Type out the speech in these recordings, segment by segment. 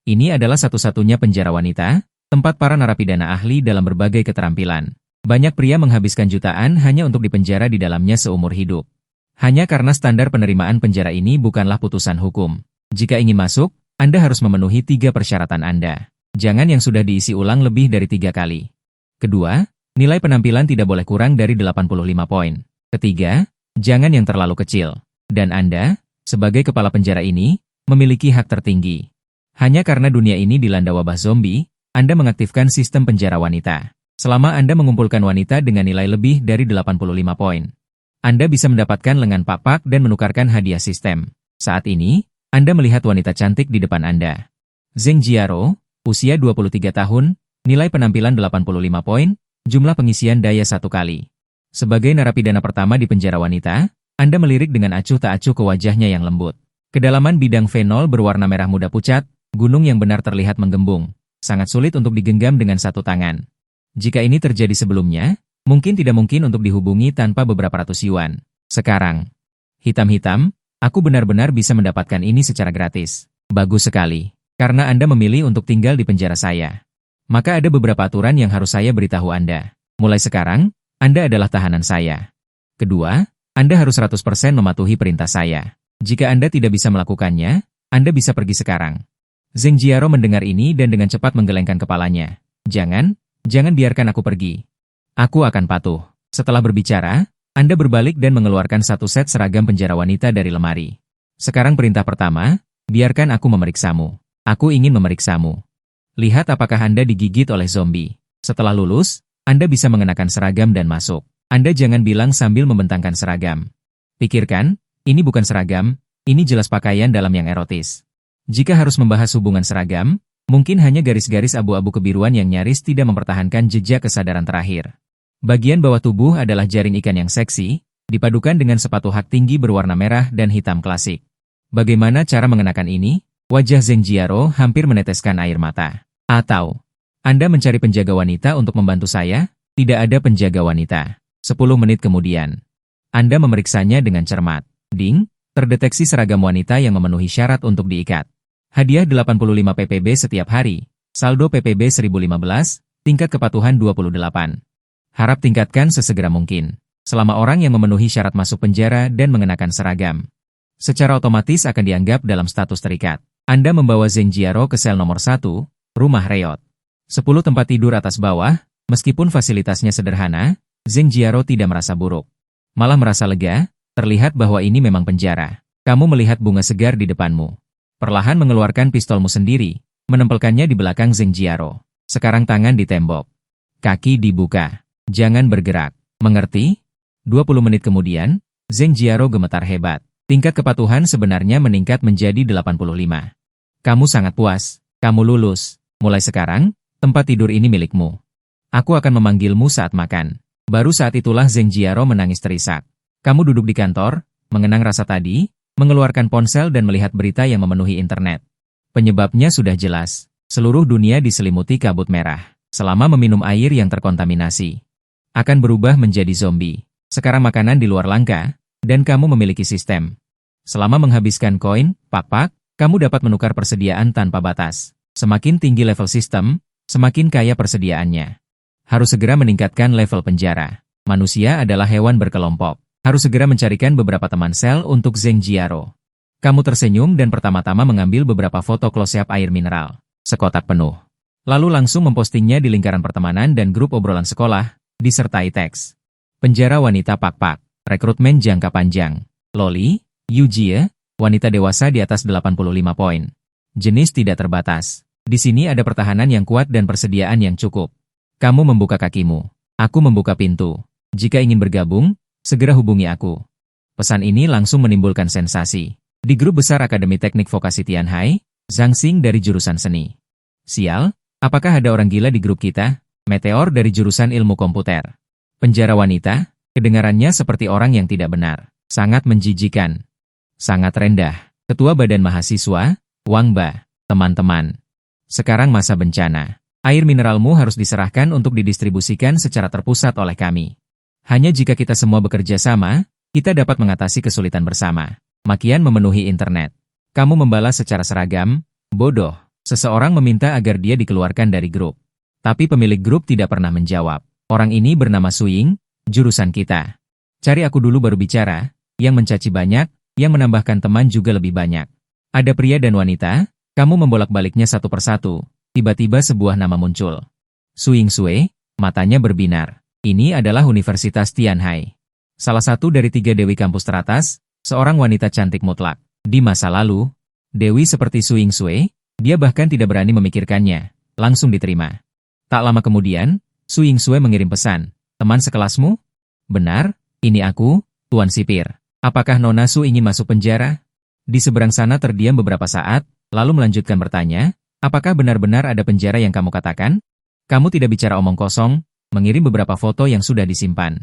Ini adalah satu-satunya penjara wanita, tempat para narapidana ahli dalam berbagai keterampilan. Banyak pria menghabiskan jutaan hanya untuk dipenjara di dalamnya seumur hidup. Hanya karena standar penerimaan penjara ini bukanlah putusan hukum. Jika ingin masuk, Anda harus memenuhi 3 persyaratan Anda. Jangan yang sudah diisi ulang lebih dari 3 kali. Kedua, nilai penampilan tidak boleh kurang dari 85 poin. Ketiga, jangan yang terlalu kecil. Dan Anda, sebagai kepala penjara ini, memiliki hak tertinggi. Hanya karena dunia ini dilanda wabah zombie, Anda mengaktifkan sistem penjara wanita. Selama Anda mengumpulkan wanita dengan nilai lebih dari 85 poin, Anda bisa mendapatkan lengan pak-pak dan menukarkan hadiah sistem. Saat ini, Anda melihat wanita cantik di depan Anda. Zheng Jiaro, usia 23 tahun, nilai penampilan 85 poin, jumlah pengisian daya 1 kali. Sebagai narapidana pertama di penjara wanita, Anda melirik dengan acuh tak acuh ke wajahnya yang lembut. Kedalaman bidang V0 berwarna merah muda pucat, gunung yang benar terlihat menggembung. Sangat sulit untuk digenggam dengan satu tangan. Jika ini terjadi sebelumnya, mungkin tidak mungkin untuk dihubungi tanpa beberapa ratus yuan. Sekarang, hitam-hitam, aku benar-benar bisa mendapatkan ini secara gratis. Bagus sekali. Karena Anda memilih untuk tinggal di penjara saya. Maka ada beberapa aturan yang harus saya beritahu Anda. Mulai sekarang, Anda adalah tahanan saya. Kedua, Anda harus 100% mematuhi perintah saya. Jika Anda tidak bisa melakukannya, Anda bisa pergi sekarang. Zheng Jiaro mendengar ini dan dengan cepat menggelengkan kepalanya. Jangan biarkan aku pergi. Aku akan patuh. Setelah berbicara, Anda berbalik dan mengeluarkan 1 set seragam penjara wanita dari lemari. Sekarang perintah pertama, biarkan aku memeriksamu. Aku ingin memeriksamu. Lihat apakah Anda digigit oleh zombie. Setelah lulus, Anda bisa mengenakan seragam dan masuk. Anda jangan bilang sambil membentangkan seragam. Pikirkan, ini bukan seragam, ini jelas pakaian dalam yang erotis. Jika harus membahas hubungan seragam, mungkin hanya garis-garis abu-abu kebiruan yang nyaris tidak mempertahankan jejak kesadaran terakhir. Bagian bawah tubuh adalah jaring ikan yang seksi, dipadukan dengan sepatu hak tinggi berwarna merah dan hitam klasik. Bagaimana cara mengenakan ini? Wajah Zheng Jiaro hampir meneteskan air mata. Atau, Anda mencari penjaga wanita untuk membantu saya? Tidak ada penjaga wanita. 10 menit kemudian, Anda memeriksanya dengan cermat. Ding, terdeteksi seragam wanita yang memenuhi syarat untuk diikat. Hadiah 85 ppb setiap hari, saldo ppb 1015, tingkat kepatuhan 28. Harap tingkatkan sesegera mungkin. Selama orang yang memenuhi syarat masuk penjara dan mengenakan seragam, secara otomatis akan dianggap dalam status terikat. Anda membawa Zheng Jiaro ke sel nomor 1, rumah Reyot. 10 tempat tidur atas bawah, meskipun fasilitasnya sederhana, Zheng Jiaro tidak merasa buruk. Malah merasa lega, terlihat bahwa ini memang penjara. Kamu melihat bunga segar di depanmu. Perlahan mengeluarkan pistolmu sendiri, menempelkannya di belakang Zheng Jiaro. Sekarang tangan di tembok. Kaki dibuka. Jangan bergerak. Mengerti? 20 menit kemudian, Zheng Jiaro gemetar hebat. Tingkat kepatuhan sebenarnya meningkat menjadi 85. Kamu sangat puas. Kamu lulus. Mulai sekarang, tempat tidur ini milikmu. Aku akan memanggilmu saat makan. Baru saat itulah Zheng Jiaro menangis terisak. Kamu duduk di kantor, mengenang rasa tadi, mengeluarkan ponsel dan melihat berita yang memenuhi internet. Penyebabnya sudah jelas. Seluruh dunia diselimuti kabut merah. Selama meminum air yang terkontaminasi, akan berubah menjadi zombie. Sekarang makanan di luar langka, dan kamu memiliki sistem. Selama menghabiskan koin, pak-pak, kamu dapat menukar persediaan tanpa batas. Semakin tinggi level sistem, semakin kaya persediaannya. Harus segera meningkatkan level penjara. Manusia adalah hewan berkelompok. Harus segera mencarikan beberapa teman sel untuk Zheng Jiaro. Kamu tersenyum dan pertama-tama mengambil beberapa foto close-up air mineral. Sekotak penuh. Lalu langsung mempostingnya di lingkaran pertemanan dan grup obrolan sekolah, disertai teks. Penjara wanita pak-pak, rekrutmen jangka panjang. Loli, Yujie, wanita dewasa di atas 85 poin. Jenis tidak terbatas. Di sini ada pertahanan yang kuat dan persediaan yang cukup. Kamu membuka kakimu. Aku membuka pintu. Jika ingin bergabung, segera hubungi aku. Pesan ini langsung menimbulkan sensasi. Di grup besar Akademi Teknik Vokasi Tianhai, Zhang Xing dari jurusan seni. Sial, apakah ada orang gila di grup kita? Meteor dari jurusan ilmu komputer. Penjara wanita, kedengarannya seperti orang yang tidak benar. Sangat menjijikan. Sangat rendah. Ketua Badan Mahasiswa, Wang Ba. Teman-teman. Sekarang masa bencana. Air mineralmu harus diserahkan untuk didistribusikan secara terpusat oleh kami. Hanya jika kita semua bekerja sama, kita dapat mengatasi kesulitan bersama. Makian memenuhi internet. Kamu membalas secara seragam, bodoh. Seseorang meminta agar dia dikeluarkan dari grup. Tapi pemilik grup tidak pernah menjawab. Orang ini bernama Suying, jurusan kita. Cari aku dulu baru bicara, yang mencaci banyak, yang menambahkan teman juga lebih banyak. Ada pria dan wanita, kamu membolak-baliknya satu persatu. Tiba-tiba sebuah nama muncul. Suying Sue, matanya berbinar. Ini adalah Universitas Tianhai. Salah satu dari 3 dewi kampus teratas, seorang wanita cantik mutlak. Di masa lalu, dewi seperti Suying Sue, dia bahkan tidak berani memikirkannya, langsung diterima. Tak lama kemudian, Suying Sue mengirim pesan, teman sekelasmu? Benar, ini aku, Tuan Sipir. Apakah Nona Su ingin masuk penjara? Di seberang sana terdiam beberapa saat, lalu melanjutkan bertanya, apakah benar-benar ada penjara yang kamu katakan? Kamu tidak bicara omong kosong, mengirim beberapa foto yang sudah disimpan.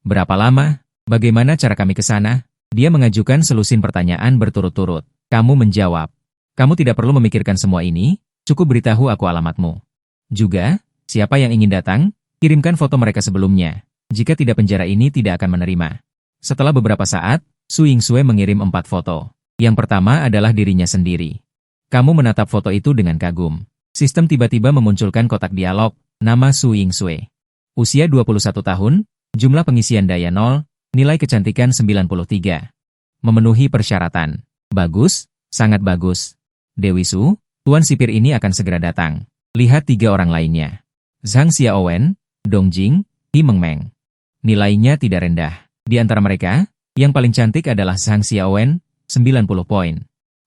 Berapa lama? Bagaimana cara kami ke sana? Dia mengajukan selusin pertanyaan berturut-turut. Kamu menjawab. Kamu tidak perlu memikirkan semua ini, cukup beritahu aku alamatmu. Juga, siapa yang ingin datang, kirimkan foto mereka sebelumnya. Jika tidak penjara ini tidak akan menerima. Setelah beberapa saat, Suying Sue mengirim 4 foto. Yang pertama adalah dirinya sendiri. Kamu menatap foto itu dengan kagum. Sistem tiba-tiba memunculkan kotak dialog, nama Suying Sue. Usia 21 tahun, jumlah pengisian daya 0, nilai kecantikan 93. Memenuhi persyaratan. Bagus, sangat bagus. Dewi Su, Tuan Sipir ini akan segera datang. Lihat 3 orang lainnya. Zhang Xiaowen, Dong Jing, He Mengmeng. Nilainya tidak rendah. Di antara mereka, yang paling cantik adalah Zhang Xiaowen, 90 poin.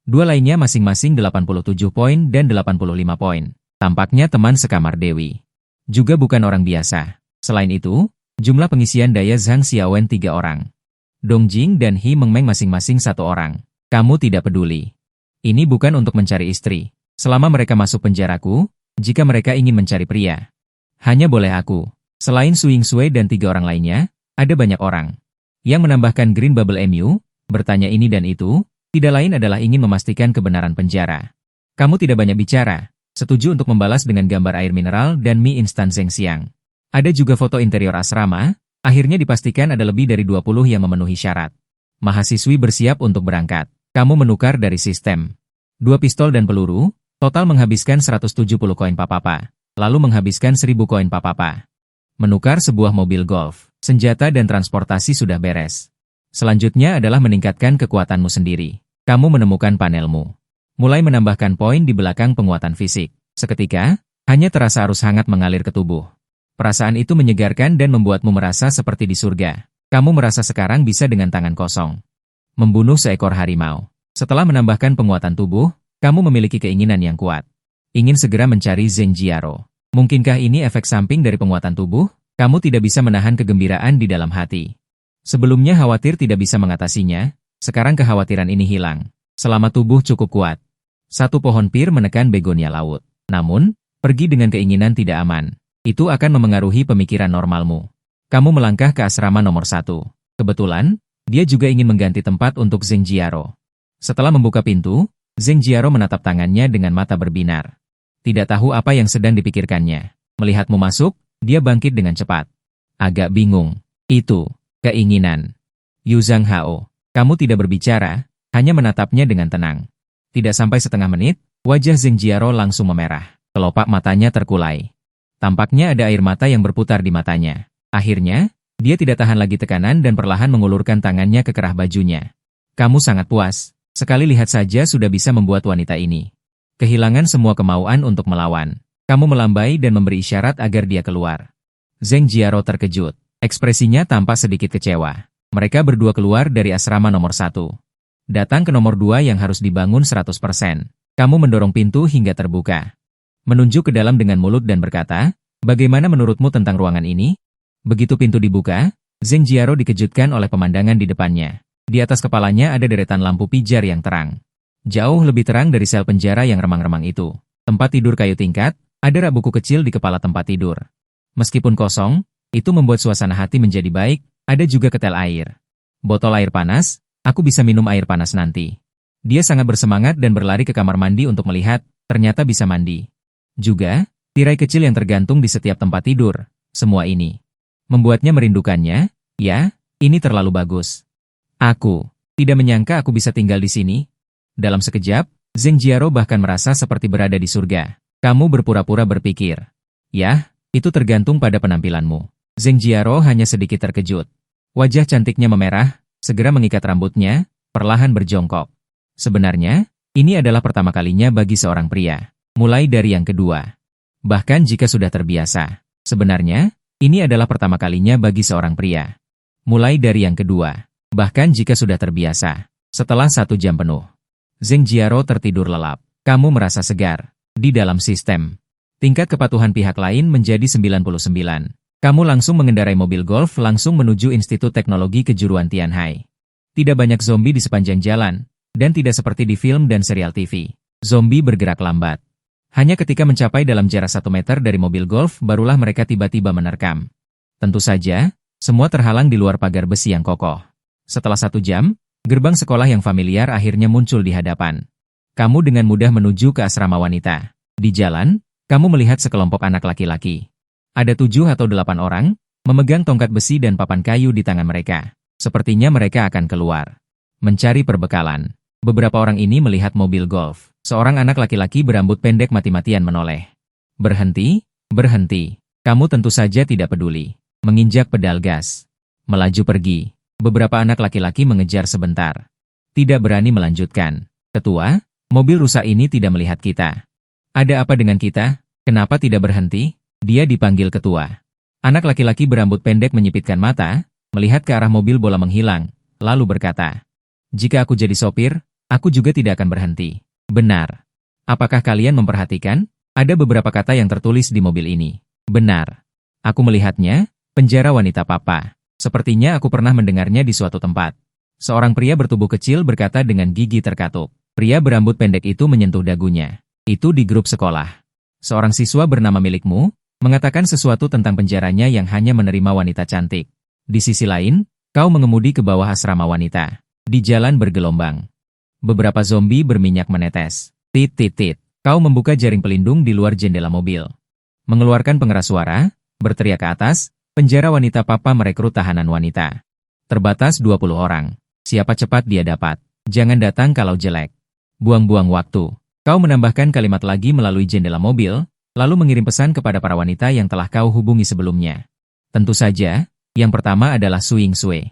2 lainnya masing-masing 87 poin dan 85 poin. Tampaknya teman sekamar Dewi. Juga bukan orang biasa. Selain itu, jumlah pengisian daya Zhang Xiaowen 3 orang. Dong Jing dan He Mengmeng masing-masing 1 orang. Kamu tidak peduli. Ini bukan untuk mencari istri. Selama mereka masuk penjaraku, jika mereka ingin mencari pria. Hanya boleh aku. Selain Suying Sue dan 3 orang lainnya, ada banyak orang. Yang menambahkan Green Bubble MU, bertanya ini dan itu, tidak lain adalah ingin memastikan kebenaran penjara. Kamu tidak banyak bicara. Setuju untuk membalas dengan gambar air mineral dan mie instan Zeng Xiang. Ada juga foto interior asrama, akhirnya dipastikan ada lebih dari 20 yang memenuhi syarat. Mahasiswi bersiap untuk berangkat. Kamu menukar dari sistem. 2 pistol dan peluru, total menghabiskan 170 koin papapa, lalu menghabiskan 1000 koin papapa. Menukar sebuah mobil golf, senjata dan transportasi sudah beres. Selanjutnya adalah meningkatkan kekuatanmu sendiri. Kamu menemukan panelmu. Mulai menambahkan poin di belakang penguatan fisik. Seketika, hanya terasa arus hangat mengalir ke tubuh. Perasaan itu menyegarkan dan membuatmu merasa seperti di surga. Kamu merasa sekarang bisa dengan tangan kosong membunuh seekor harimau. Setelah menambahkan penguatan tubuh, kamu memiliki keinginan yang kuat. Ingin segera mencari Zheng Jiaro. Mungkinkah ini efek samping dari penguatan tubuh? Kamu tidak bisa menahan kegembiraan di dalam hati. Sebelumnya khawatir tidak bisa mengatasinya, sekarang kekhawatiran ini hilang. Selama tubuh cukup kuat. 1 pohon pir menekan begonia laut. Namun, pergi dengan keinginan tidak aman. Itu akan memengaruhi pemikiran normalmu. Kamu melangkah ke asrama nomor 1. Kebetulan, dia juga ingin mengganti tempat untuk Zheng Jiaro. Setelah membuka pintu, Zheng Jiaro menatap tangannya dengan mata berbinar. Tidak tahu apa yang sedang dipikirkannya. Melihatmu masuk, dia bangkit dengan cepat. Agak bingung. Itu, keinginan. Yu Zhang Hao, kamu tidak berbicara, hanya menatapnya dengan tenang. Tidak sampai setengah menit, wajah Zheng Jiaro langsung memerah. Kelopak matanya terkulai. Tampaknya ada air mata yang berputar di matanya. Akhirnya, dia tidak tahan lagi tekanan dan perlahan mengulurkan tangannya ke kerah bajunya. Kamu sangat puas. Sekali lihat saja sudah bisa membuat wanita ini kehilangan semua kemauan untuk melawan. Kamu melambai dan memberi isyarat agar dia keluar. Zheng Jiaro terkejut. Ekspresinya tampak sedikit kecewa. Mereka berdua keluar dari asrama nomor 1. Datang ke nomor 2 yang harus dibangun 100%. Kamu mendorong pintu hingga terbuka. Menunjuk ke dalam dengan mulut dan berkata, bagaimana menurutmu tentang ruangan ini? Begitu pintu dibuka, Zheng Jiaro dikejutkan oleh pemandangan di depannya. Di atas kepalanya ada deretan lampu pijar yang terang. Jauh lebih terang dari sel penjara yang remang-remang itu. Tempat tidur kayu tingkat, ada rak buku kecil di kepala tempat tidur. Meskipun kosong, itu membuat suasana hati menjadi baik, ada juga ketel air. Botol air panas, aku bisa minum air panas nanti. Dia sangat bersemangat dan berlari ke kamar mandi untuk melihat, ternyata bisa mandi. Juga, tirai kecil yang tergantung di setiap tempat tidur, semua ini membuatnya merindukannya. Ya, ini terlalu bagus. Aku tidak menyangka aku bisa tinggal di sini. Dalam sekejap, Zheng Jiaro bahkan merasa seperti berada di surga. Kamu berpura-pura berpikir. Yah, itu tergantung pada penampilanmu. Zheng Jiaro hanya sedikit terkejut. Wajah cantiknya memerah, segera mengikat rambutnya, perlahan berjongkok. Sebenarnya, ini adalah pertama kalinya bagi seorang pria. Mulai dari yang kedua. Bahkan jika sudah terbiasa. Sebenarnya, ini adalah pertama kalinya bagi seorang pria. Mulai dari yang kedua. Bahkan jika sudah terbiasa. Setelah 1 jam penuh. Zheng Jiaro tertidur lelap. Kamu merasa segar. Di dalam sistem. Tingkat kepatuhan pihak lain menjadi 99. Kamu langsung mengendarai mobil golf langsung menuju Institut Teknologi Kejuruan Tianhai. Tidak banyak zombie di sepanjang jalan. Dan tidak seperti di film dan serial TV. Zombie bergerak lambat. Hanya ketika mencapai dalam jarak 1 meter dari mobil golf barulah mereka tiba-tiba menerkam. Tentu saja, semua terhalang di luar pagar besi yang kokoh. Setelah 1 jam, gerbang sekolah yang familiar akhirnya muncul di hadapan. Kamu dengan mudah menuju ke asrama wanita. Di jalan, kamu melihat sekelompok anak laki-laki. Ada 7 atau 8 orang, memegang tongkat besi dan papan kayu di tangan mereka. Sepertinya mereka akan keluar. Mencari perbekalan. Beberapa orang ini melihat mobil golf. Seorang anak laki-laki berambut pendek mati-matian menoleh. Berhenti, berhenti. Kamu tentu saja tidak peduli. Menginjak pedal gas. Melaju pergi. Beberapa anak laki-laki mengejar sebentar. Tidak berani melanjutkan. Ketua, mobil rusak ini tidak melihat kita. Ada apa dengan kita? Kenapa tidak berhenti? Dia dipanggil ketua. Anak laki-laki berambut pendek menyipitkan mata, melihat ke arah mobil bola menghilang, lalu berkata, "Jika aku jadi sopir, aku juga tidak akan berhenti." Benar. Apakah kalian memperhatikan? Ada beberapa kata yang tertulis di mobil ini. Benar. Aku melihatnya, penjara wanita papa. Sepertinya aku pernah mendengarnya di suatu tempat. Seorang pria bertubuh kecil berkata dengan gigi terkatup. Pria berambut pendek itu menyentuh dagunya. Itu di grup sekolah. Seorang siswa bernama milikmu, mengatakan sesuatu tentang penjaranya yang hanya menerima wanita cantik. Di sisi lain, kau mengemudi ke bawah asrama wanita. Di jalan bergelombang. Beberapa zombie berminyak menetes. Tit tit tit. Kau membuka jaring pelindung di luar jendela mobil. Mengeluarkan pengeras suara, berteriak ke atas, penjara wanita papa merekrut tahanan wanita. Terbatas 20 orang. Siapa cepat dia dapat. Jangan datang kalau jelek. Buang-buang waktu. Kau menambahkan kalimat lagi melalui jendela mobil, lalu mengirim pesan kepada para wanita yang telah kau hubungi sebelumnya. Tentu saja, yang pertama adalah Suing Sue.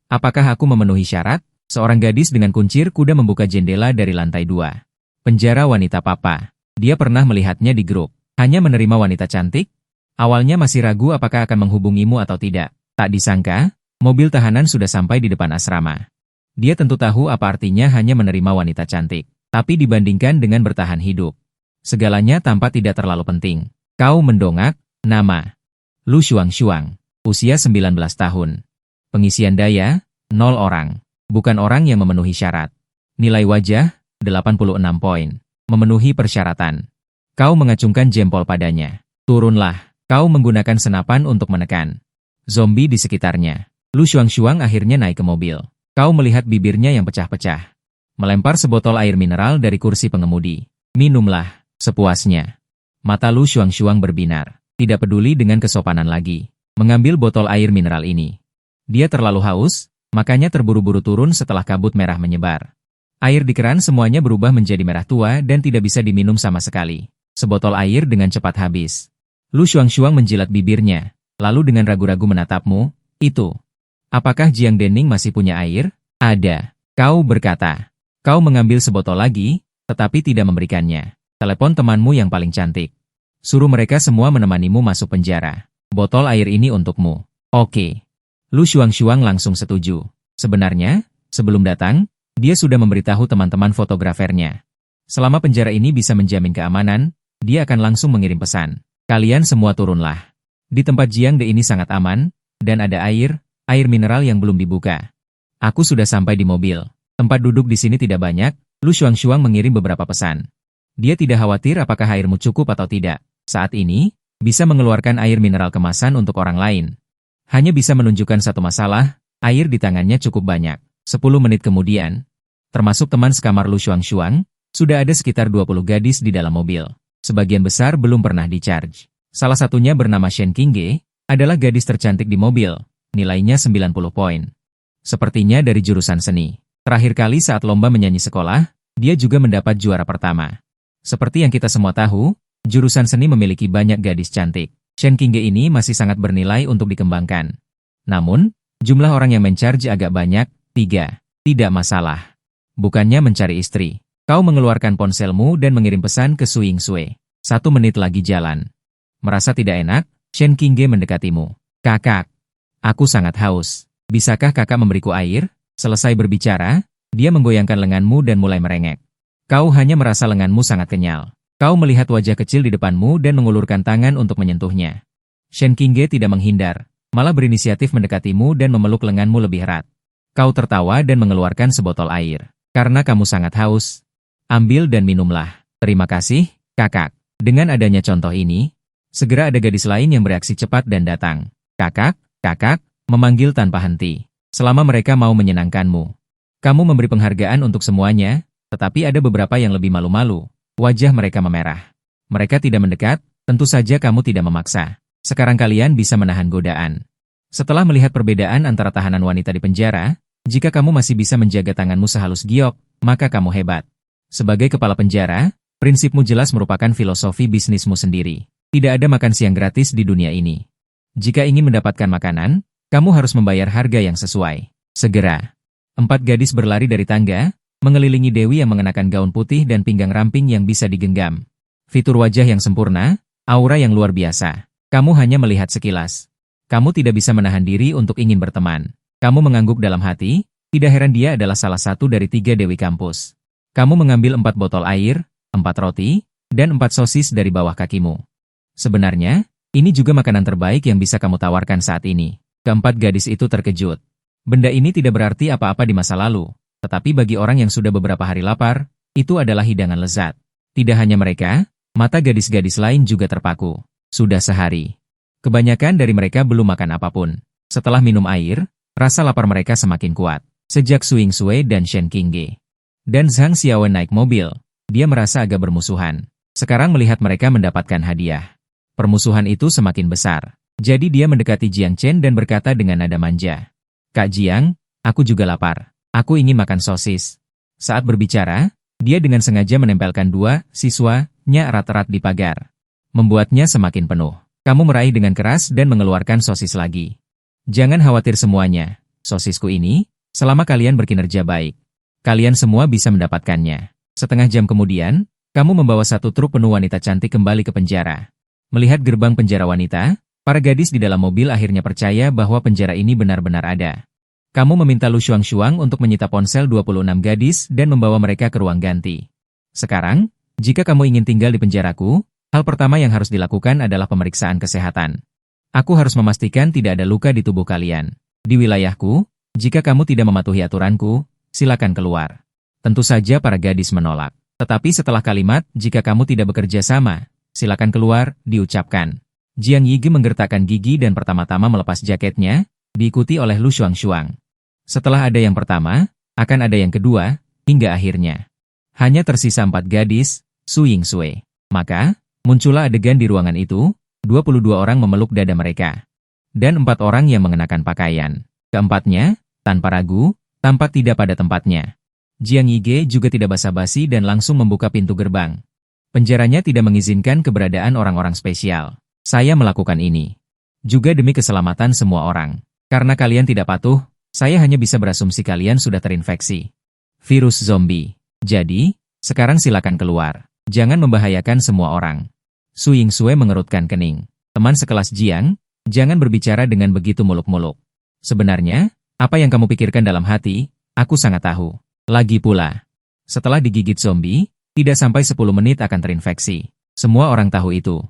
Apakah aku memenuhi syarat? Seorang gadis dengan kuncir kuda membuka jendela dari lantai 2. Penjara wanita papa. Dia pernah melihatnya di grup. Hanya menerima wanita cantik? Awalnya masih ragu apakah akan menghubungimu atau tidak. Tak disangka, mobil tahanan sudah sampai di depan asrama. Dia tentu tahu apa artinya hanya menerima wanita cantik. Tapi dibandingkan dengan bertahan hidup, segalanya tampak tidak terlalu penting. Kau mendongak, nama. Lu Shuang-Shuang. Usia 19 tahun. Pengisian daya, 0 orang. Bukan orang yang memenuhi syarat. Nilai wajah, 86 poin. Memenuhi persyaratan. Kau mengacungkan jempol padanya. Turunlah. Kau menggunakan senapan untuk menekan zombie di sekitarnya. Lu Shuang-Shuang akhirnya naik ke mobil. Kau melihat bibirnya yang pecah-pecah. Melempar sebotol air mineral dari kursi pengemudi. Minumlah, sepuasnya. Mata Lu Shuang-Shuang berbinar. Tidak peduli dengan kesopanan lagi. Mengambil botol air mineral ini. Dia terlalu haus, makanya terburu-buru turun setelah kabut merah menyebar. Air di keran semuanya berubah menjadi merah tua dan tidak bisa diminum sama sekali. Sebotol air dengan cepat habis. Lu Shuang-Shuang menjilat bibirnya, lalu dengan ragu-ragu menatapmu, "Itu. Apakah Jiang Dening masih punya air?" "Ada." Kau berkata. Kau mengambil sebotol lagi, tetapi tidak memberikannya. Telepon temanmu yang paling cantik. Suruh mereka semua menemanimu masuk penjara. Botol air ini untukmu. Oke. Lu Shuang-Shuang langsung setuju. Sebenarnya, sebelum datang, dia sudah memberitahu teman-teman fotografernya. Selama penjara ini bisa menjamin keamanan, dia akan langsung mengirim pesan. Kalian semua turunlah. Di tempat Jiang De ini sangat aman, dan ada air mineral yang belum dibuka. Aku sudah sampai di mobil. Tempat duduk di sini tidak banyak, Lu Shuang-Shuang mengirim beberapa pesan. Dia tidak khawatir apakah airmu cukup atau tidak. Saat ini, bisa mengeluarkan air mineral kemasan untuk orang lain. Hanya bisa menunjukkan satu masalah, air di tangannya cukup banyak. 10 menit kemudian, termasuk teman sekamar Lu Shuang-Shuang, sudah ada sekitar 20 gadis di dalam mobil. Sebagian besar belum pernah di-charge. Salah satunya bernama Shen Qingge, adalah gadis tercantik di mobil, nilainya 90 poin. Sepertinya dari jurusan seni. Terakhir kali saat lomba menyanyi sekolah, dia juga mendapat juara pertama. Seperti yang kita semua tahu, jurusan seni memiliki banyak gadis cantik. Shen Qingge ini masih sangat bernilai untuk dikembangkan. Namun, jumlah orang yang mencharge agak banyak, 3. Tidak masalah. Bukannya mencari istri. Kau mengeluarkan ponselmu dan mengirim pesan ke Su Yingsue. 1 menit lagi jalan. Merasa tidak enak, Shen Qingge mendekatimu. Kakak, aku sangat haus. Bisakah kakak memberiku air? Selesai berbicara, dia menggoyangkan lenganmu dan mulai merengek. Kau hanya merasa lenganmu sangat kenyal. Kau melihat wajah kecil di depanmu dan mengulurkan tangan untuk menyentuhnya. Shen Qingge tidak menghindar, malah berinisiatif mendekatimu dan memeluk lenganmu lebih erat. Kau tertawa dan mengeluarkan sebotol air. Karena kamu sangat haus. Ambil dan minumlah. Terima kasih, kakak. Dengan adanya contoh ini, segera ada gadis lain yang bereaksi cepat dan datang. Kakak, memanggil tanpa henti. Selama mereka mau menyenangkanmu. Kamu memberi penghargaan untuk semuanya, tetapi ada beberapa yang lebih malu-malu. Wajah mereka memerah. Mereka tidak mendekat, tentu saja kamu tidak memaksa. Sekarang kalian bisa menahan godaan. Setelah melihat perbedaan antara tahanan wanita di penjara, jika kamu masih bisa menjaga tanganmu sehalus giok, maka kamu hebat. Sebagai kepala penjara, prinsipmu jelas merupakan filosofi bisnismu sendiri. Tidak ada makan siang gratis di dunia ini. Jika ingin mendapatkan makanan, kamu harus membayar harga yang sesuai. Segera. 4 gadis berlari dari tangga, mengelilingi Dewi yang mengenakan gaun putih dan pinggang ramping yang bisa digenggam. Fitur wajah yang sempurna, aura yang luar biasa. Kamu hanya melihat sekilas. Kamu tidak bisa menahan diri untuk ingin berteman. Kamu mengangguk dalam hati, tidak heran dia adalah salah satu dari 3 dewi kampus. Kamu mengambil 4 botol air, 4 roti, dan 4 sosis dari bawah kakimu. Sebenarnya, ini juga makanan terbaik yang bisa kamu tawarkan saat ini. Keempat gadis itu terkejut. Benda ini tidak berarti apa-apa di masa lalu, tetapi bagi orang yang sudah beberapa hari lapar, itu adalah hidangan lezat. Tidak hanya mereka, mata gadis-gadis lain juga terpaku. Sudah sehari. Kebanyakan dari mereka belum makan apapun. Setelah minum air, rasa lapar mereka semakin kuat. Sejak Su Yingsue dan Shen Qingge dan Zhang Xiaowen naik mobil, dia merasa agak bermusuhan. Sekarang melihat mereka mendapatkan hadiah. Permusuhan itu semakin besar. Jadi dia mendekati Jiang Chen dan berkata dengan nada manja. Kak Jiang, aku juga lapar. Aku ingin makan sosis. Saat berbicara, dia dengan sengaja menempelkan 2 siswanya erat-erat di pagar. Membuatnya semakin penuh. Kamu meraih dengan keras dan mengeluarkan sosis lagi. Jangan khawatir semuanya. Sosisku ini, selama kalian berkinerja baik, kalian semua bisa mendapatkannya. Setengah jam kemudian, kamu membawa 1 truk penuh wanita cantik kembali ke penjara. Melihat gerbang penjara wanita, para gadis di dalam mobil akhirnya percaya bahwa penjara ini benar-benar ada. Kamu meminta Lu Shuang untuk menyita ponsel 26 gadis dan membawa mereka ke ruang ganti. Sekarang, jika kamu ingin tinggal di penjaraku, hal pertama yang harus dilakukan adalah pemeriksaan kesehatan. Aku harus memastikan tidak ada luka di tubuh kalian. Di wilayahku, jika kamu tidak mematuhi aturanku, silakan keluar. Tentu saja para gadis menolak. Tetapi setelah kalimat, jika kamu tidak bekerja sama, silakan keluar, diucapkan. Jiang Yige menggertakkan gigi dan pertama-tama melepas jaketnya, diikuti oleh Lu Shuang. Setelah ada yang pertama, akan ada yang kedua, hingga akhirnya. Hanya tersisa 4 gadis, Su Yingsue. Maka, muncullah adegan di ruangan itu, 22 orang memeluk dada mereka. Dan 4 orang yang mengenakan pakaian. Keempatnya, tanpa ragu, tampak tidak pada tempatnya. Jiang Yige juga tidak basa-basi dan langsung membuka pintu gerbang. Penjaranya tidak mengizinkan keberadaan orang-orang spesial. Saya melakukan ini juga demi keselamatan semua orang. Karena kalian tidak patuh, saya hanya bisa berasumsi kalian sudah terinfeksi virus zombie. Jadi, sekarang silakan keluar. Jangan membahayakan semua orang. Su Yingsue mengerutkan kening. Teman sekelas Jiang, jangan berbicara dengan begitu muluk-muluk. Sebenarnya, apa yang kamu pikirkan dalam hati, aku sangat tahu. Lagi pula, setelah digigit zombie, tidak sampai 10 menit akan terinfeksi. Semua orang tahu itu.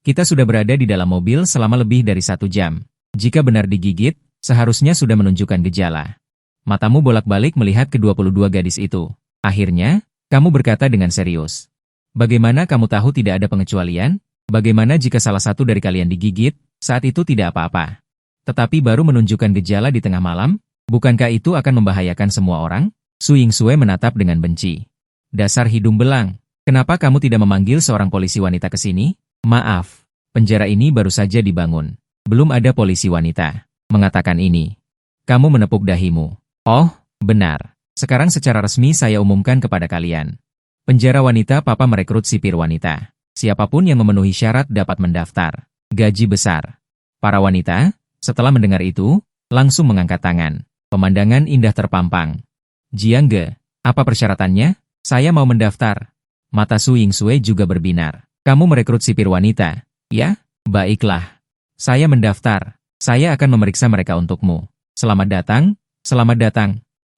Kita sudah berada di dalam mobil selama lebih dari 1 jam. Jika benar digigit, seharusnya sudah menunjukkan gejala. Matamu bolak-balik melihat ke-22 gadis itu. Akhirnya, kamu berkata dengan serius. Bagaimana kamu tahu tidak ada pengecualian? Bagaimana jika salah satu dari kalian digigit, saat itu tidak apa-apa? Tetapi baru menunjukkan gejala di tengah malam? Bukankah itu akan membahayakan semua orang? Su Yingsue menatap dengan benci. Dasar hidung belang. Kenapa kamu tidak memanggil seorang polisi wanita ke sini? Maaf, penjara ini baru saja dibangun. Belum ada polisi wanita. Mengatakan ini, kamu menepuk dahimu. Oh, benar. Sekarang secara resmi saya umumkan kepada kalian. Penjara wanita Papa merekrut sipir wanita. Siapapun yang memenuhi syarat dapat mendaftar. Gaji besar. Para wanita, setelah mendengar itu, langsung mengangkat tangan. Pemandangan indah terpampang. Jiangge, apa persyaratannya? Saya mau mendaftar. Mata Su Yingsue juga berbinar. Kamu merekrut sipir wanita, ya? Baiklah. Saya mendaftar. Saya akan memeriksa mereka untukmu. Selamat datang, selamat datang.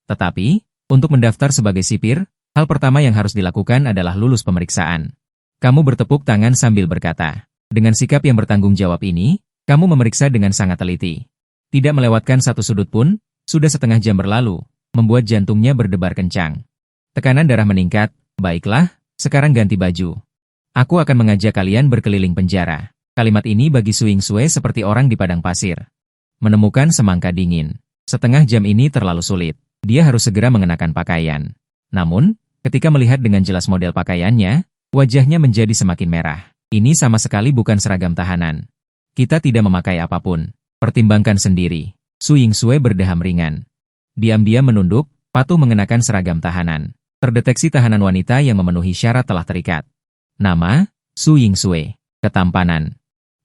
Tetapi, untuk mendaftar sebagai sipir, hal pertama yang harus dilakukan adalah lulus pemeriksaan. Kamu bertepuk tangan sambil berkata. Dengan sikap yang bertanggung jawab ini, kamu memeriksa dengan sangat teliti. Tidak melewatkan satu sudut pun, sudah setengah jam berlalu, membuat jantungnya berdebar kencang. Tekanan darah meningkat. Baiklah, sekarang ganti baju. Aku akan mengajak kalian berkeliling penjara. Kalimat ini bagi Su Yingsue seperti orang di padang pasir. Menemukan semangka dingin. Setengah jam ini terlalu sulit. Dia harus segera mengenakan pakaian. Namun, ketika melihat dengan jelas model pakaiannya, wajahnya menjadi semakin merah. Ini sama sekali bukan seragam tahanan. Kita tidak memakai apapun. Pertimbangkan sendiri. Su Yingsue berdeham ringan. Diam-diam menunduk, patuh mengenakan seragam tahanan. Terdeteksi tahanan wanita yang memenuhi syarat telah terikat. Nama, Su Yingsue. Ketampanan,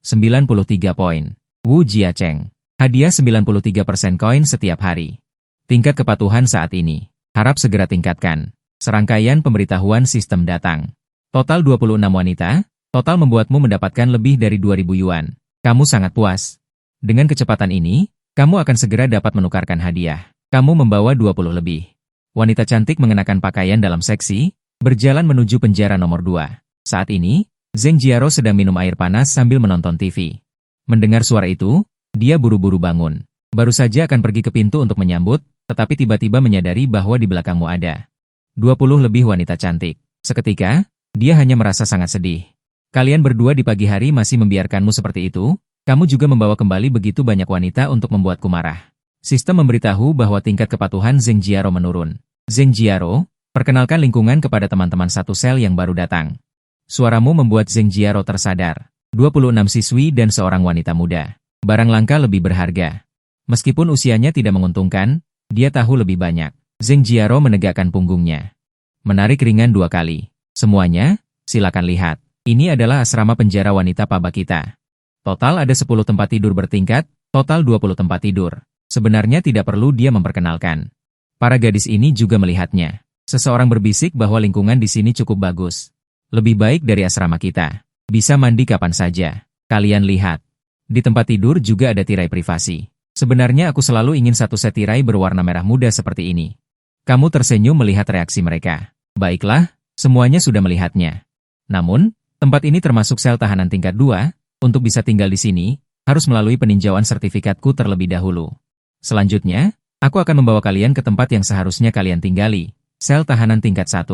93 poin. Wu Jiacheng. Hadiah 93% koin setiap hari. Tingkat kepatuhan saat ini. Harap segera tingkatkan. Serangkaian pemberitahuan sistem datang. Total 26 wanita. Total membuatmu mendapatkan lebih dari 2.000 yuan. Kamu sangat puas. Dengan kecepatan ini, kamu akan segera dapat menukarkan hadiah. Kamu membawa 20 lebih. Wanita cantik mengenakan pakaian dalam seksi, berjalan menuju penjara nomor 2. Saat ini, Zheng Jiaro sedang minum air panas sambil menonton TV. Mendengar suara itu, dia buru-buru bangun. Baru saja akan pergi ke pintu untuk menyambut, tetapi tiba-tiba menyadari bahwa di belakangmu ada 20 lebih wanita cantik. Seketika, dia hanya merasa sangat sedih. Kalian berdua di pagi hari masih membiarkanmu seperti itu, kamu juga membawa kembali begitu banyak wanita untuk membuatku marah. Sistem memberitahu bahwa tingkat kepatuhan Zheng Jiaro menurun. Zheng Jiaro, perkenalkan lingkungan kepada teman-teman satu sel yang baru datang. Suaramu membuat Zheng Jiaro tersadar. 26 siswi dan seorang wanita muda. Barang langka lebih berharga. Meskipun usianya tidak menguntungkan, dia tahu lebih banyak. Zheng Jiaro menegakkan punggungnya. Menarik ringan 2 kali. Semuanya, silakan lihat. Ini adalah asrama penjara wanita Paba kita. Total ada 10 tempat tidur bertingkat, total 20 tempat tidur. Sebenarnya tidak perlu dia memperkenalkan. Para gadis ini juga melihatnya. Seseorang berbisik bahwa lingkungan di sini cukup bagus. Lebih baik dari asrama kita. Bisa mandi kapan saja. Kalian lihat. Di tempat tidur juga ada tirai privasi. Sebenarnya aku selalu ingin satu set tirai berwarna merah muda seperti ini. Kamu tersenyum melihat reaksi mereka. Baiklah, semuanya sudah melihatnya. Namun, tempat ini termasuk sel tahanan tingkat 2, untuk bisa tinggal di sini, harus melalui peninjauan sertifikatku terlebih dahulu. Selanjutnya, aku akan membawa kalian ke tempat yang seharusnya kalian tinggali, sel tahanan tingkat 1.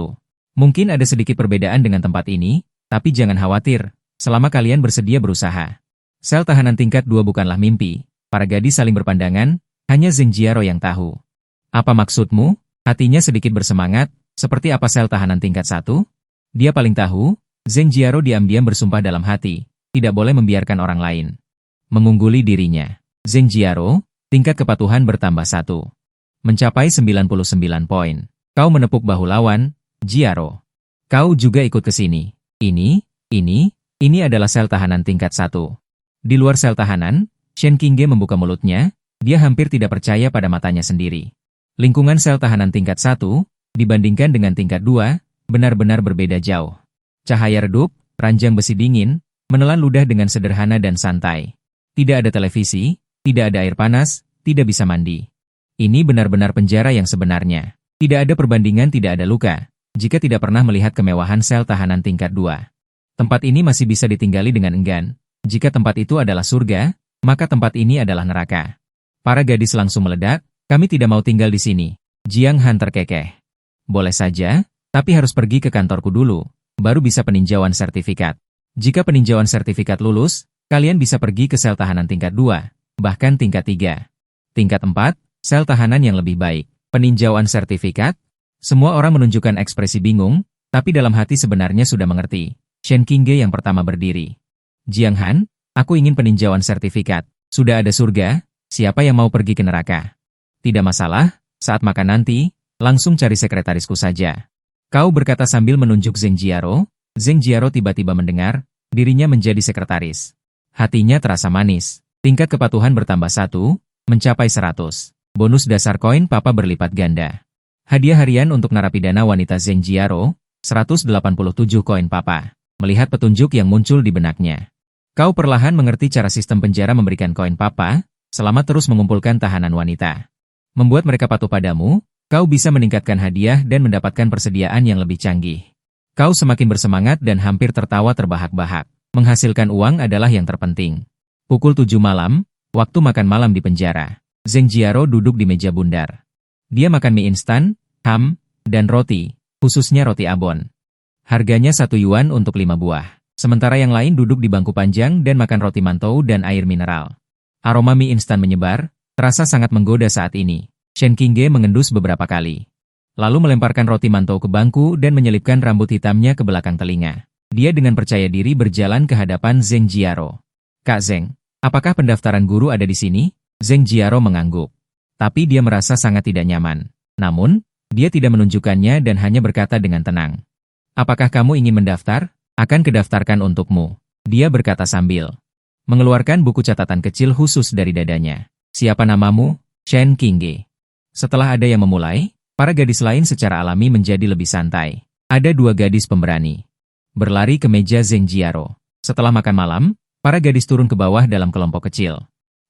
Mungkin ada sedikit perbedaan dengan tempat ini, tapi jangan khawatir, selama kalian bersedia berusaha. Sel tahanan tingkat 2 bukanlah mimpi, para gadis saling berpandangan, hanya Zheng Jiaro yang tahu. Apa maksudmu? Hatinya sedikit bersemangat, seperti apa sel tahanan tingkat 1? Dia paling tahu. Zheng Jiaro diam-diam bersumpah dalam hati, tidak boleh membiarkan orang lain mengungguli dirinya. Zheng Jiaro, tingkat kepatuhan bertambah 1. Mencapai 99 poin. Kau menepuk bahu lawan, Jiaro. Kau juga ikut ke sini. Ini adalah sel tahanan tingkat 1. Di luar sel tahanan, Shen Qingge membuka mulutnya, dia hampir tidak percaya pada matanya sendiri. Lingkungan sel tahanan tingkat 1, dibandingkan dengan tingkat 2, benar-benar berbeda jauh. Cahaya redup, ranjang besi dingin, menelan ludah dengan sederhana dan santai. Tidak ada televisi, tidak ada air panas, tidak bisa mandi. Ini benar-benar penjara yang sebenarnya. Tidak ada perbandingan, tidak ada luka, jika tidak pernah melihat kemewahan sel tahanan tingkat 2. Tempat ini masih bisa ditinggali dengan enggan. Jika tempat itu adalah surga, maka tempat ini adalah neraka. Para gadis langsung meledak, kami tidak mau tinggal di sini. Jiang Han terkekeh. Boleh saja, tapi harus pergi ke kantorku dulu, baru bisa peninjauan sertifikat. Jika peninjauan sertifikat lulus, kalian bisa pergi ke sel tahanan tingkat 2, bahkan tingkat 3. Tingkat 4, sel tahanan yang lebih baik. Peninjauan sertifikat? Semua orang menunjukkan ekspresi bingung, tapi dalam hati sebenarnya sudah mengerti. Shen Qingge yang pertama berdiri. Jiang Han, aku ingin peninjauan sertifikat. Sudah ada surga, siapa yang mau pergi ke neraka? Tidak masalah, saat makan nanti, Langsung cari sekretarisku saja. Kau berkata sambil menunjuk Zheng Jiaro. Zheng Jiaro tiba-tiba mendengar, dirinya menjadi sekretaris. Hatinya terasa manis. Tingkat kepatuhan bertambah 1, mencapai 100. Bonus dasar koin papa berlipat ganda. Hadiah harian untuk narapidana wanita Zheng Jiaro, 187 koin papa. Melihat petunjuk yang muncul di benaknya. Kau perlahan mengerti cara sistem penjara memberikan koin papa, selama terus mengumpulkan tahanan wanita. Membuat mereka patuh padamu, kau bisa meningkatkan hadiah dan mendapatkan persediaan yang lebih canggih. Kau semakin bersemangat dan hampir tertawa terbahak-bahak. Menghasilkan uang adalah yang terpenting. Pukul 7 malam, waktu makan malam di penjara. Zheng Jiaro duduk di meja bundar. Dia makan mie instan, ham, dan roti, khususnya roti abon. Harganya 1 yuan untuk 5 buah. Sementara yang lain duduk di bangku panjang dan makan roti mantou dan air mineral. Aroma mie instan menyebar, terasa sangat menggoda saat ini. Shen Qingge mengendus beberapa kali. Lalu melemparkan roti mantou ke bangku dan menyelipkan rambut hitamnya ke belakang telinga. Dia dengan percaya diri berjalan ke hadapan Zheng Jiaro. Kak Zheng, apakah pendaftaran guru ada di sini? Zheng Jiaro mengangguk. Tapi dia merasa sangat tidak nyaman. Namun, dia tidak menunjukkannya dan hanya berkata dengan tenang. Apakah kamu ingin mendaftar? Akan kedaftarkan untukmu. Dia berkata sambil mengeluarkan buku catatan kecil khusus dari dadanya. Siapa namamu? Shen Qingge. Setelah ada yang memulai, para gadis lain secara alami menjadi lebih santai. Ada 2 gadis pemberani. Berlari ke meja Zheng Jiaro. Setelah makan malam, para gadis turun ke bawah dalam kelompok kecil.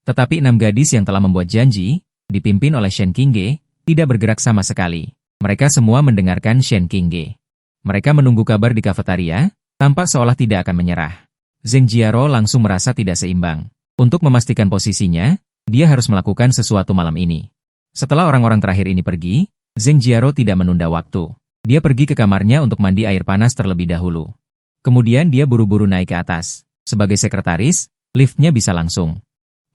Tetapi 6 gadis yang telah membuat janji, dipimpin oleh Shen Qingge, tidak bergerak sama sekali. Mereka semua mendengarkan Shen Qingge. Mereka menunggu kabar di kafetaria, tampak seolah tidak akan menyerah. Zheng Jiaro langsung merasa tidak seimbang. Untuk memastikan posisinya, dia harus melakukan sesuatu malam ini. Setelah orang-orang terakhir ini pergi, Zheng Jiaro tidak menunda waktu. Dia pergi ke kamarnya untuk mandi air panas terlebih dahulu. Kemudian dia buru-buru naik ke atas. Sebagai sekretaris, liftnya bisa langsung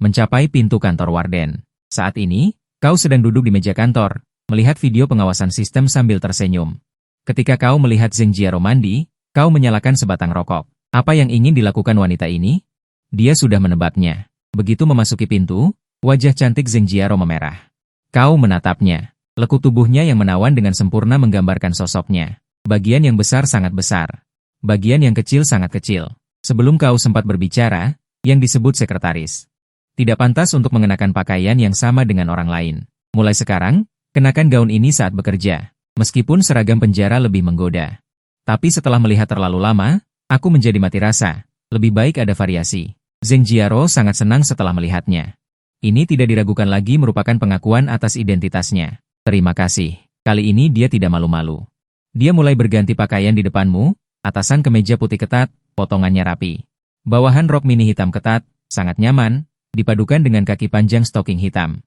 mencapai pintu kantor warden. Saat ini, kau sedang duduk di meja kantor, melihat video pengawasan sistem sambil tersenyum. Ketika kau melihat Zheng Jiaro mandi, kau menyalakan sebatang rokok. Apa yang ingin dilakukan wanita ini? Dia sudah menebaknya. Begitu memasuki pintu, wajah cantik Zheng Jiaro memerah. Kau menatapnya. Lekuk tubuhnya yang menawan dengan sempurna menggambarkan sosoknya. Bagian yang besar sangat besar. Bagian yang kecil sangat kecil. Sebelum kau sempat berbicara, yang disebut sekretaris. Tidak pantas untuk mengenakan pakaian yang sama dengan orang lain. Mulai sekarang, kenakan gaun ini saat bekerja. Meskipun seragam penjara lebih menggoda. Tapi setelah melihat terlalu lama, aku menjadi mati rasa. Lebih baik ada variasi. Zheng Jiaro sangat senang setelah melihatnya. Ini tidak diragukan lagi merupakan pengakuan atas identitasnya. Terima kasih. Kali ini dia tidak malu-malu. Dia mulai berganti pakaian di depanmu, atasan kemeja putih ketat, potongannya rapi. Bawahan rok mini hitam ketat, sangat nyaman, dipadukan dengan kaki panjang stocking hitam.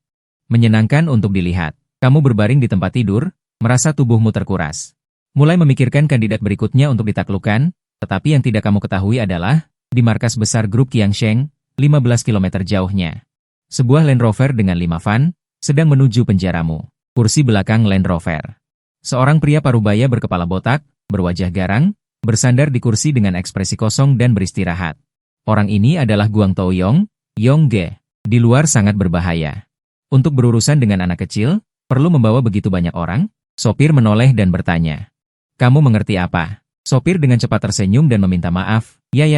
Menyenangkan untuk dilihat. Kamu berbaring di tempat tidur, merasa tubuhmu terkuras. Mulai memikirkan kandidat berikutnya untuk ditaklukkan, tetapi yang tidak kamu ketahui adalah, di markas besar grup Qiangsheng, 15 km jauhnya. Sebuah Land Rover dengan 5 van, sedang menuju penjaramu. Kursi belakang Land Rover. Seorang pria parubaya berkepala botak, berwajah garang, bersandar di kursi dengan ekspresi kosong dan beristirahat. Orang ini adalah Guang Taoyong, Yongge. Di luar sangat berbahaya. Untuk berurusan dengan anak kecil, perlu membawa begitu banyak orang? Sopir menoleh dan bertanya. Kamu mengerti apa? Sopir dengan cepat tersenyum dan meminta maaf. Ya.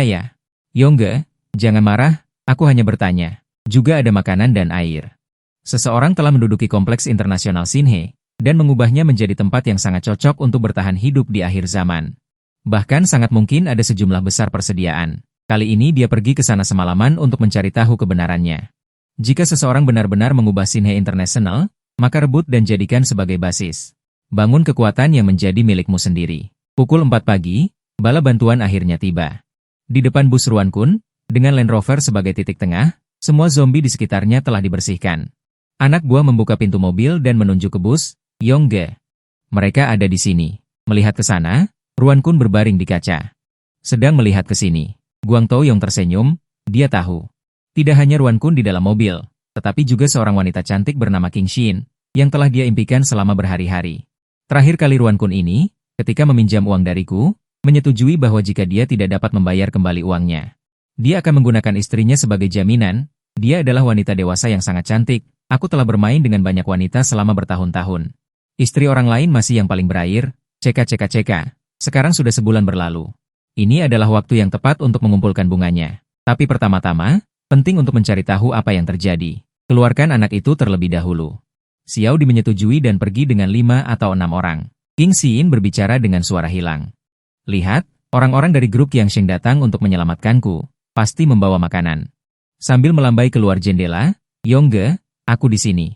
Yongge, jangan marah, aku hanya bertanya. Juga ada makanan dan air. Seseorang telah menduduki kompleks internasional Xinhe, dan mengubahnya menjadi tempat yang sangat cocok untuk bertahan hidup di akhir zaman. Bahkan sangat mungkin ada sejumlah besar persediaan. Kali ini dia pergi ke sana semalaman untuk mencari tahu kebenarannya. Jika seseorang benar-benar mengubah Xinhe International, maka rebut dan jadikan sebagai basis. Bangun kekuatan yang menjadi milikmu sendiri. Pukul 4 pagi, bala bantuan akhirnya tiba. Di depan bus Ruan Kun, dengan Land Rover sebagai titik tengah, semua zombie di sekitarnya telah dibersihkan. Anak buah membuka pintu mobil dan menunjuk ke bus, Yongge. Mereka ada di sini. Melihat ke sana, Ruan Kun berbaring di kaca. Sedang melihat ke sini. Guang Taoyong tersenyum, dia tahu. Tidak hanya Ruan Kun di dalam mobil, tetapi juga seorang wanita cantik bernama Qing Xin, yang telah dia impikan selama berhari-hari. Terakhir kali Ruan Kun ini, ketika meminjam uang dariku, menyetujui bahwa jika dia tidak dapat membayar kembali uangnya, dia akan menggunakan istrinya sebagai jaminan. Dia adalah wanita dewasa yang sangat cantik. Aku telah bermain dengan banyak wanita selama bertahun-tahun. Istri orang lain masih yang paling berair, ceka. Sekarang sudah sebulan berlalu. Ini adalah waktu yang tepat untuk mengumpulkan bunganya. Tapi pertama-tama, penting untuk mencari tahu apa yang terjadi. Keluarkan anak itu terlebih dahulu. Xiao Di menyetujui dan pergi dengan 5 atau 6 orang. King Xin berbicara dengan suara hilang. Lihat, orang-orang dari grup Yang Sheng datang untuk menyelamatkanku. Pasti membawa makanan. Sambil melambai keluar jendela, Yongge, aku di sini.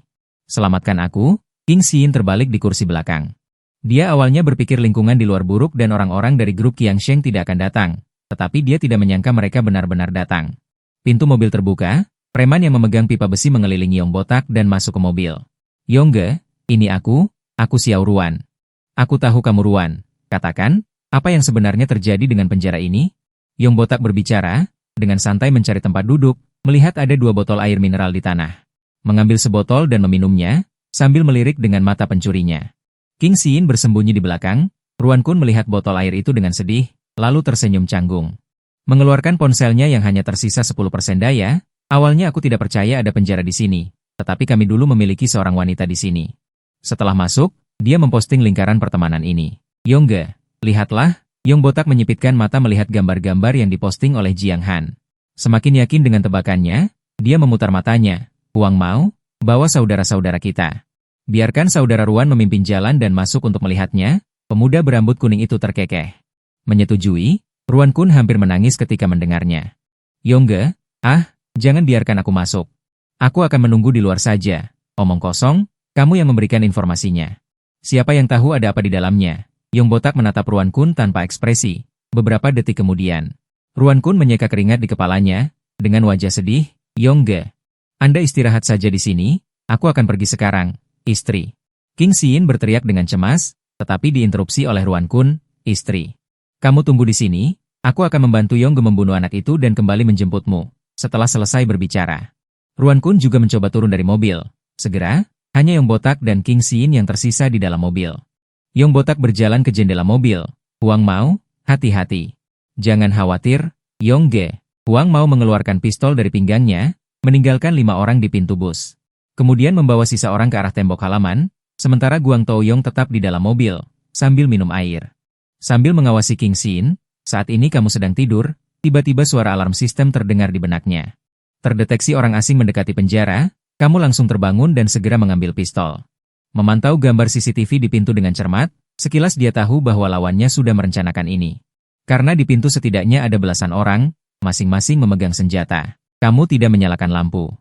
Selamatkan aku. King Xin terbalik di kursi belakang. Dia awalnya berpikir lingkungan di luar buruk dan orang-orang dari grup Yang Sheng tidak akan datang. Tetapi dia tidak menyangka mereka benar-benar datang. Pintu mobil terbuka, preman yang memegang pipa besi mengelilingi Yong Botak dan masuk ke mobil. Yongge, ini aku Xiao Ruan. Aku tahu kamu Ruan. Katakan, apa yang sebenarnya terjadi dengan penjara ini? Yong Botak berbicara, dengan santai mencari tempat duduk, melihat ada 2 botol air mineral di tanah. Mengambil sebotol dan meminumnya, sambil melirik dengan mata pencurinya. King Xin bersembunyi di belakang, Ruan Kun melihat botol air itu dengan sedih, lalu tersenyum canggung. Mengeluarkan ponselnya yang hanya tersisa 10% daya, awalnya aku tidak percaya ada penjara di sini. Tetapi kami dulu memiliki seorang wanita di sini. Setelah masuk, dia memposting lingkaran pertemanan ini. Yongge, lihatlah, Yong Botak menyipitkan mata melihat gambar-gambar yang diposting oleh Jiang Han. Semakin yakin dengan tebakannya, dia memutar matanya. Huang Mao, bawa saudara-saudara kita. Biarkan saudara Ruan memimpin jalan dan masuk untuk melihatnya, pemuda berambut kuning itu terkekeh. Menyetujui, Ruan Kun hampir menangis ketika mendengarnya. Yongge, jangan biarkan aku masuk. Aku akan menunggu di luar saja. Omong kosong, kamu yang memberikan informasinya. Siapa yang tahu ada apa di dalamnya? Yong Botak menatap Ruan Kun tanpa ekspresi. Beberapa detik kemudian, Ruan Kun menyeka keringat di kepalanya, dengan wajah sedih. Yongge, Anda istirahat saja di sini, aku akan pergi sekarang, istri. King Xin berteriak dengan cemas, tetapi diinterupsi oleh Ruan Kun, istri. Kamu tunggu di sini, aku akan membantu Yongge membunuh anak itu dan kembali menjemputmu. Setelah selesai berbicara, Ruan Kun juga mencoba turun dari mobil. Segera, hanya Yong Botak dan King Xin yang tersisa di dalam mobil. Yong Botak berjalan ke jendela mobil. Huang Mao, hati-hati. Jangan khawatir, Yongge. Huang Mao mengeluarkan pistol dari pinggangnya, meninggalkan 5 orang di pintu bus. Kemudian membawa sisa orang ke arah tembok halaman, sementara Guang Taoyong tetap di dalam mobil, sambil minum air. Sambil mengawasi King Xin, saat ini kamu sedang tidur, tiba-tiba suara alarm sistem terdengar di benaknya. Terdeteksi orang asing mendekati penjara, kamu langsung terbangun dan segera mengambil pistol. Memantau gambar CCTV di pintu dengan cermat, sekilas dia tahu bahwa lawannya sudah merencanakan ini. Karena di pintu setidaknya ada belasan orang, masing-masing memegang senjata. Kamu tidak menyalakan lampu.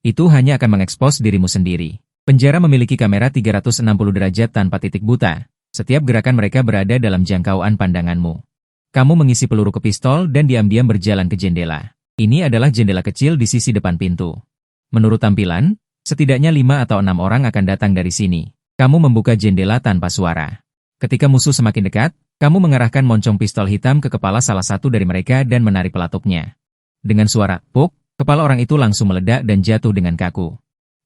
Itu hanya akan mengekspos dirimu sendiri. Penjara memiliki kamera 360 derajat tanpa titik buta. Setiap gerakan mereka berada dalam jangkauan pandanganmu. Kamu mengisi peluru ke pistol dan diam-diam berjalan ke jendela. Ini adalah jendela kecil di sisi depan pintu. Menurut tampilan, setidaknya 5 atau 6 orang akan datang dari sini. Kamu membuka jendela tanpa suara. Ketika musuh semakin dekat, kamu mengarahkan moncong pistol hitam ke kepala salah satu dari mereka dan menarik pelapuknya. Dengan suara puk, kepala orang itu langsung meledak dan jatuh dengan kaku.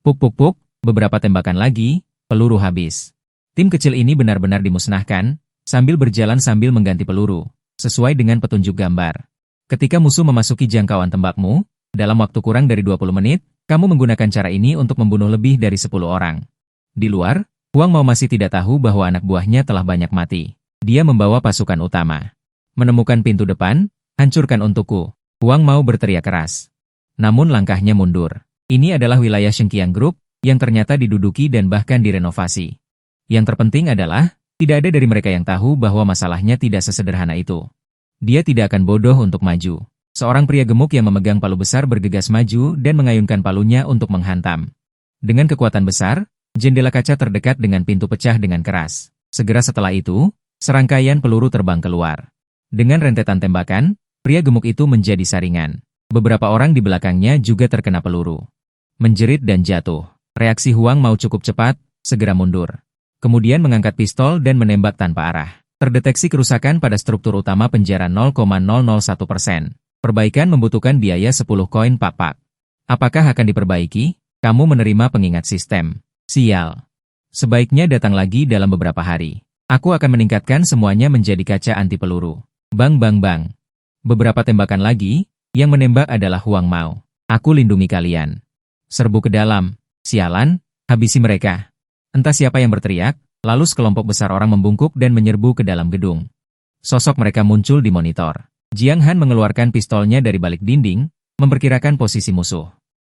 Puk, beberapa tembakan lagi, peluru habis. Tim kecil ini benar-benar dimusnahkan, sambil berjalan sambil mengganti peluru, sesuai dengan petunjuk gambar. Ketika musuh memasuki jangkauan tembakmu, dalam waktu kurang dari 20 menit, kamu menggunakan cara ini untuk membunuh lebih dari 10 orang. Di luar, Huang Mao masih tidak tahu bahwa anak buahnya telah banyak mati. Dia membawa pasukan utama. Menemukan pintu depan, hancurkan untukku. Huang Mao berteriak keras. Namun langkahnya mundur. Ini adalah wilayah Shengqiang Group, yang ternyata diduduki dan bahkan direnovasi. Yang terpenting adalah, tidak ada dari mereka yang tahu bahwa masalahnya tidak sesederhana itu. Dia tidak akan bodoh untuk maju. Seorang pria gemuk yang memegang palu besar bergegas maju dan mengayunkan palunya untuk menghantam. Dengan kekuatan besar, jendela kaca terdekat dengan pintu pecah dengan keras. Segera setelah itu, serangkaian peluru terbang keluar. Dengan rentetan tembakan, pria gemuk itu menjadi saringan. Beberapa orang di belakangnya juga terkena peluru. Menjerit dan jatuh. Reaksi Huang Mao cukup cepat, segera mundur. Kemudian mengangkat pistol dan menembak tanpa arah. Terdeteksi kerusakan pada struktur utama penjara 0,001%. Perbaikan membutuhkan biaya 10 koin pak-pak. Apakah akan diperbaiki? Kamu menerima pengingat sistem. Sial. Sebaiknya datang lagi dalam beberapa hari. Aku akan meningkatkan semuanya menjadi kaca anti peluru. Bang. Beberapa tembakan lagi, yang menembak adalah Huang Mao. Aku lindungi kalian. Serbu ke dalam. Sialan, habisi mereka. Entah siapa yang berteriak, Lalu sekelompok besar orang membungkuk dan menyerbu ke dalam gedung. Sosok mereka muncul di monitor. Jiang Han mengeluarkan pistolnya dari balik dinding, memperkirakan posisi musuh.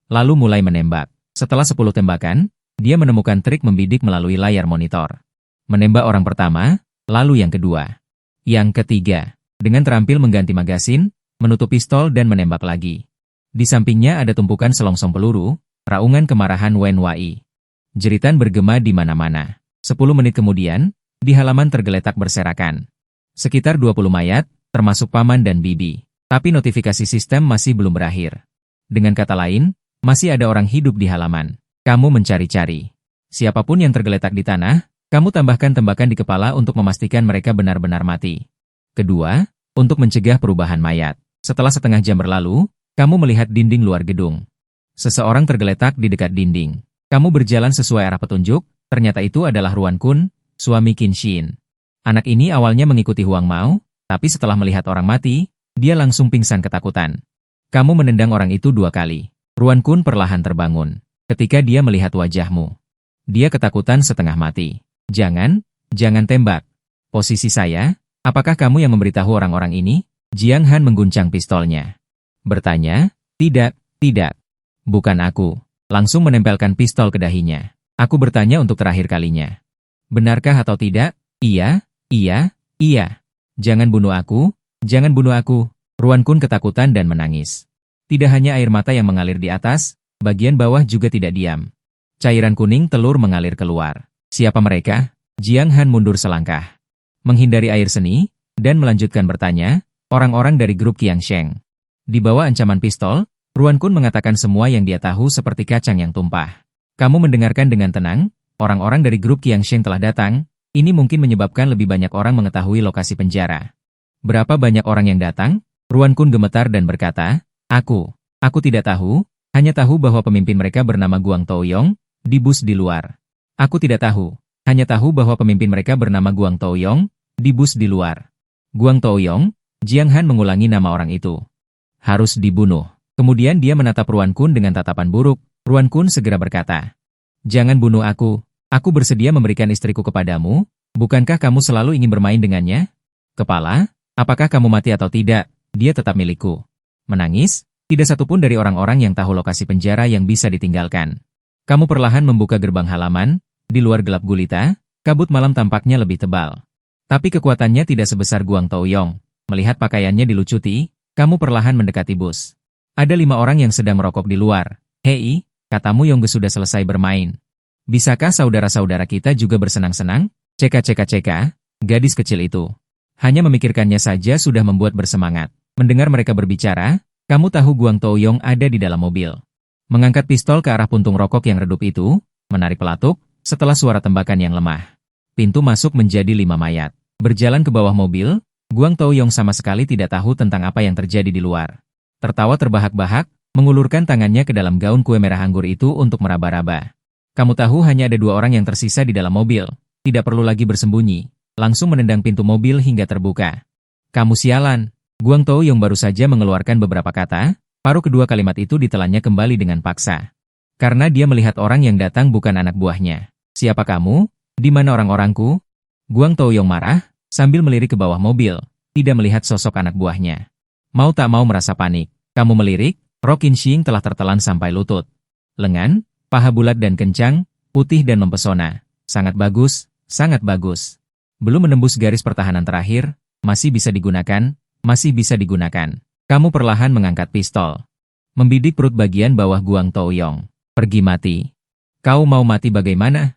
Lalu mulai menembak. Setelah 10 tembakan, dia menemukan trik membidik melalui layar monitor. Menembak orang pertama, lalu yang kedua. Yang ketiga, dengan terampil mengganti magasin, menutup pistol dan menembak lagi. Di sampingnya ada tumpukan selongsong peluru, raungan kemarahan Wen Wei. Jeritan bergema di mana-mana. 10 menit kemudian, di halaman tergeletak berserakan. Sekitar 20 mayat, termasuk paman dan bibi. Tapi notifikasi sistem masih belum berakhir. Dengan kata lain, masih ada orang hidup di halaman. Kamu mencari-cari. Siapapun yang tergeletak di tanah, kamu tambahkan tembakan di kepala untuk memastikan mereka benar-benar mati. Kedua, untuk mencegah perubahan mayat. Setelah setengah jam berlalu, kamu melihat dinding luar gedung. Seseorang tergeletak di dekat dinding. Kamu berjalan sesuai arah petunjuk, ternyata itu adalah Ruan Kun, suami Qin Xin. Anak ini awalnya mengikuti Huang Mao, tapi setelah melihat orang mati, dia langsung pingsan ketakutan. Kamu menendang orang itu 2 kali. Ruan Kun perlahan terbangun. Ketika dia melihat wajahmu, dia ketakutan setengah mati. Jangan tembak. Posisi saya, apakah kamu yang memberitahu orang-orang ini? Jiang Han mengguncang pistolnya. Bertanya, tidak. Bukan aku. Langsung menempelkan pistol ke dahinya. Aku bertanya untuk terakhir kalinya. Benarkah atau tidak? Iya. Jangan bunuh aku. Ruan Kun ketakutan dan menangis. Tidak hanya air mata yang mengalir di atas, bagian bawah juga tidak diam. Cairan kuning telur mengalir keluar. Siapa mereka? Jiang Han mundur selangkah. Menghindari air seni, dan melanjutkan bertanya, orang-orang dari grup Qiang Sheng. Di bawah ancaman pistol, Ruan Kun mengatakan semua yang dia tahu seperti kacang yang tumpah. Kamu mendengarkan dengan tenang, orang-orang dari grup Qiang Sheng telah datang, ini mungkin menyebabkan lebih banyak orang mengetahui lokasi penjara. Berapa banyak orang yang datang? Ruan Kun gemetar dan berkata, Aku tidak tahu, hanya tahu bahwa pemimpin mereka bernama Guang Taoyong, di bus di luar. Aku tidak tahu, hanya tahu bahwa pemimpin mereka bernama Guang Taoyong, di bus di luar. Guang Taoyong, Jiang Han mengulangi nama orang itu. Harus dibunuh. Kemudian dia menatap Ruan Kun dengan tatapan buruk. Ruan Kun segera berkata, jangan bunuh aku bersedia memberikan istriku kepadamu, bukankah kamu selalu ingin bermain dengannya? Kepala, apakah kamu mati atau tidak, dia tetap milikku. Menangis, tidak satupun dari orang-orang yang tahu lokasi penjara yang bisa ditinggalkan. Kamu perlahan membuka gerbang halaman, di luar gelap gulita, kabut malam tampaknya lebih tebal. Tapi kekuatannya tidak sebesar Guang Taoyong. Melihat pakaiannya dilucuti, kamu perlahan mendekati bus. Ada 5 orang yang sedang merokok di luar. Hei, katamu Yongge sudah selesai bermain. Bisakah saudara-saudara kita juga bersenang-senang? Ceka, gadis kecil itu. Hanya memikirkannya saja sudah membuat bersemangat. Mendengar mereka berbicara, kamu tahu Guang Taoyong ada di dalam mobil. Mengangkat pistol ke arah puntung rokok yang redup itu, menarik pelatuk, setelah suara tembakan yang lemah. Pintu masuk menjadi 5 mayat. Berjalan ke bawah mobil, Guang Taoyong sama sekali tidak tahu tentang apa yang terjadi di luar. Tertawa terbahak-bahak, mengulurkan tangannya ke dalam gaun kue merah anggur itu untuk meraba-raba. Kamu tahu hanya ada 2 orang yang tersisa di dalam mobil, tidak perlu lagi bersembunyi, langsung menendang pintu mobil hingga terbuka. Kamu sialan. Guang Taoyong baru saja mengeluarkan beberapa kata, paruh kedua kalimat itu ditelannya kembali dengan paksa. Karena dia melihat orang yang datang bukan anak buahnya. Siapa kamu? Di mana orang-orangku? Guang Taoyong marah, sambil melirik ke bawah mobil, tidak melihat sosok anak buahnya. Mau tak mau merasa panik. Kamu melirik, rok Qin Xin telah tertelan sampai lutut. Lengan, paha bulat dan kencang, putih dan mempesona. Sangat bagus, sangat bagus. Belum menembus garis pertahanan terakhir, masih bisa digunakan. Kamu perlahan mengangkat pistol. Membidik perut bagian bawah Guang Taoyong. Pergi mati. Kau mau mati bagaimana?